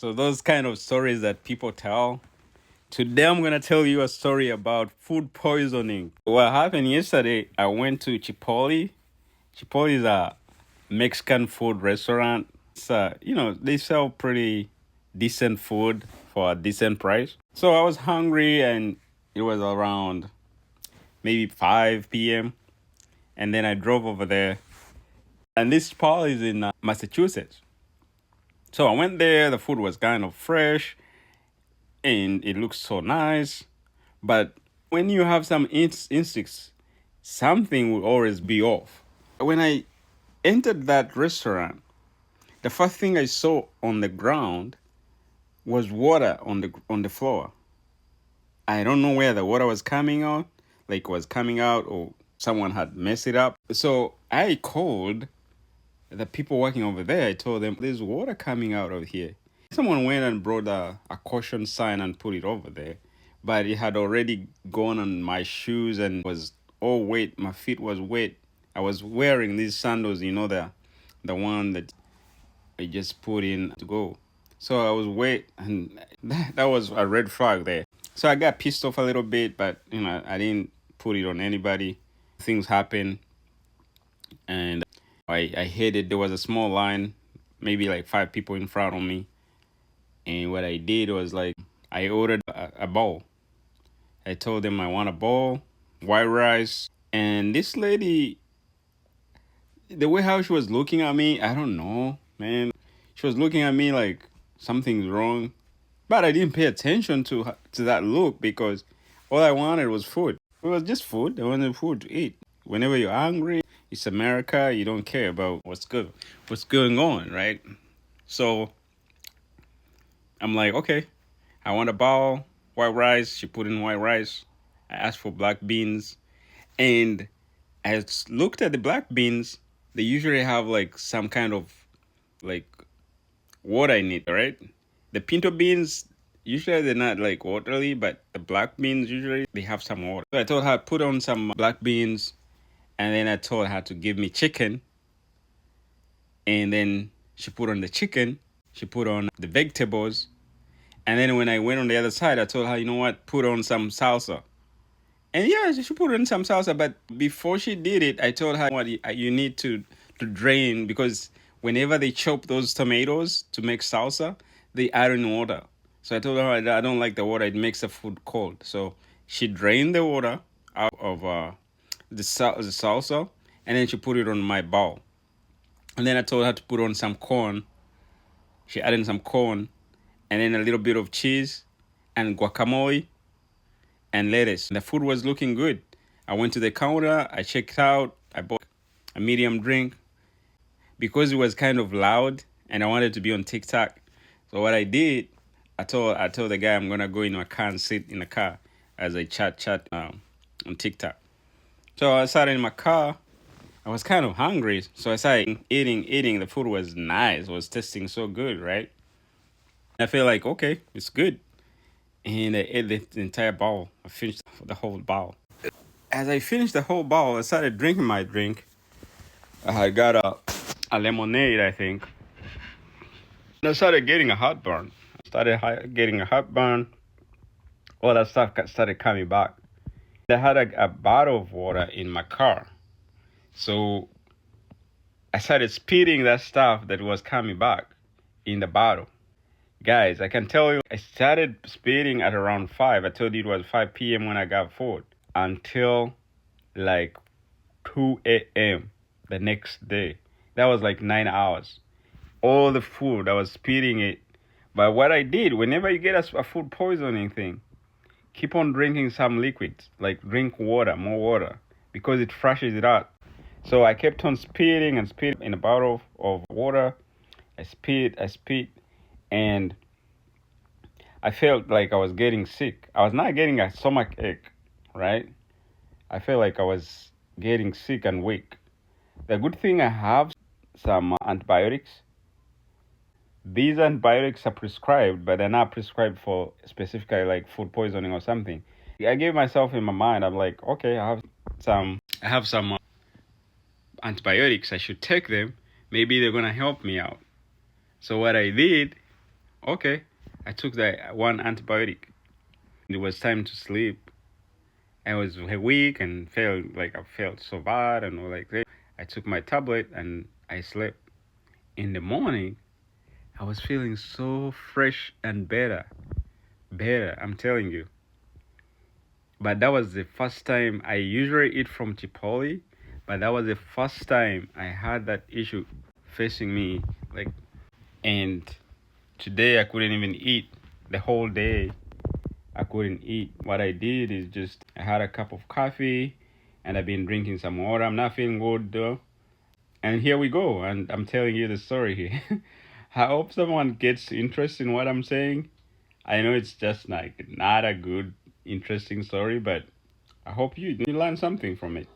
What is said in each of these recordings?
So those kind of stories that people tell. Today I'm gonna tell you a story about food poisoning. What happened yesterday? I went to Chipotle. Chipotle is a Mexican food restaurant. So they sell pretty decent food for a decent price. So I was hungry and it was around maybe 5 p.m. And then I drove over there. And this Chipotle is in Massachusetts. So I went there. The food was kind of fresh and it looks so nice. But when you have some instincts, something will always be off. When I entered that restaurant, the first thing I saw on the ground was water on the floor. I don't know where the water was coming out, like was coming out or someone had messed it up. So I called the people working over there. I told them there's water coming out of here. Someone went and brought a caution sign and put it over there, but it had already gone on my shoes and was all wet. My feet was wet. I was wearing these sandals, the one that I just put in to go. So I was wet, and that was a red flag there. So I got pissed off a little bit, but I didn't put it on anybody. Things happen, and I hit it. There was a small line, maybe like 5 people in front of me. And what I did was like I ordered a bowl. I told them I want a bowl, white rice. And this lady, the way how she was looking at me, I don't know, man. She was looking at me like something's wrong. But I didn't pay attention to that look because all I wanted was food. It was just food. I wanted food to eat. Whenever you're hungry, it's America. You don't care about what's going on, right? So I'm like, okay, I want a bowl, white rice. She put in white rice. I asked for black beans. And I looked at the black beans. They usually have like some kind of like water in it, right? The pinto beans, usually they're not like watery, but the black beans usually they have some water. So I told her put on some black beans, and then I told her to give me chicken. And then she put on the chicken. She put on the vegetables. And then when I went on the other side, I told her, you know what, put on some salsa. And yeah, she put in some salsa, but before she did it, I told her what you need to drain because whenever they chop those tomatoes to make salsa, they add in water. So I told her I don't like the water; it makes the food cold. So she drained the water out of the salsa, and then she put it on my bowl. And then I told her to put on some corn. She added some corn, and then a little bit of cheese and guacamole and lettuce. The food was looking good. I went to the counter, I checked out, I bought a medium drink because it was kind of loud and I wanted to be on TikTok. So what I did, I told the guy I'm gonna go in my car and sit in the car as I chat on TikTok. So I sat in my car. I was kind of hungry, so I started eating. The food was nice, it was tasting so good, right? I feel like okay, it's good. And I ate the entire bowl. I finished the whole bowl. As I finished the whole bowl, I started drinking my drink. I got a lemonade, I think. And I started getting a heartburn. Getting a heartburn. All that stuff started coming back. I had a bottle of water in my car. So I started spitting that stuff that was coming back in the bottle. Guys, I can tell you, I started spitting at around 5. I told you it was 5 p.m. when I got food until like 2 a.m. the next day. That was like 9 hours. All the food, I was spitting it. But what I did, whenever you get a food poisoning thing, keep on drinking some liquids, like drink water, more water, because it flushes it out. So I kept on spitting and spitting in a bottle of water. I spit, and I felt like I was getting sick. I was not getting a stomach ache, right? I felt like I was getting sick and weak. The good thing I have some antibiotics. These antibiotics are prescribed, but they're not prescribed for specifically like food poisoning or something. I gave myself in my mind, I'm like, okay, I have some antibiotics. I should take them. Maybe they're gonna help me out. So what I did, Okay, I took that one antibiotic. It was time to sleep. I was weak and felt like I felt so bad and all like that. I took my tablet and I slept. In the morning, I was feeling so fresh and better. Better, I'm telling you. But that was the first time. I usually eat from Chipotle, but that was the first time I had that issue facing me. Like, and today I couldn't even eat the whole day. I couldn't eat. What I did is just I had a cup of coffee and I've been drinking some water. I'm not feeling good though. And here we go. And I'm telling you the story here. I hope someone gets interested in what I'm saying. I know it's just like not a good, interesting story, but I hope you learn something from it.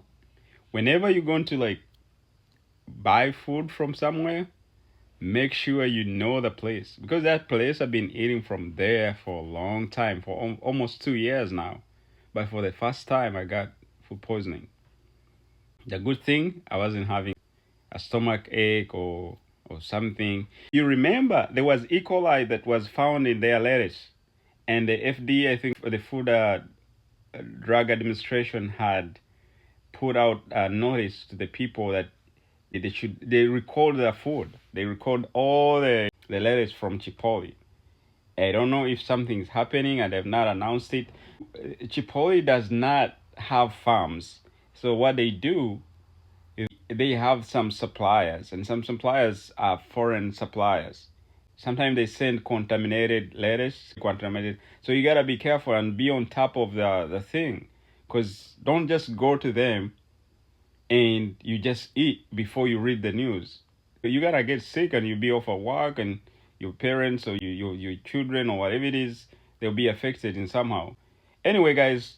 Whenever you're going to like buy food from somewhere, make sure you know the place because that place I've been eating from there for a long time, for almost 2 years now. But for the first time, I got food poisoning. The good thing, I wasn't having a stomach ache or something. You remember there was E. coli that was found in their lettuce, and the FDA, I think, the Food Drug Administration had put out a notice to the people that they record their food. They record all the lettuce from Chipotle. I don't know if something's happening and they've not announced it. Chipotle does not have farms. So what they do is they have some suppliers, and some suppliers are foreign suppliers. Sometimes they send contaminated lettuce, contaminated. So you gotta be careful and be on top of the thing, cause don't just go to them and you just eat before you read the news. You gotta get sick and you be off of work and your parents or your children or whatever it is, they'll be affected in somehow. Anyway, guys,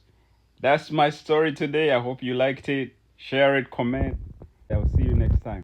that's my story today. I hope you liked it. Share it, comment. I'll see you next time.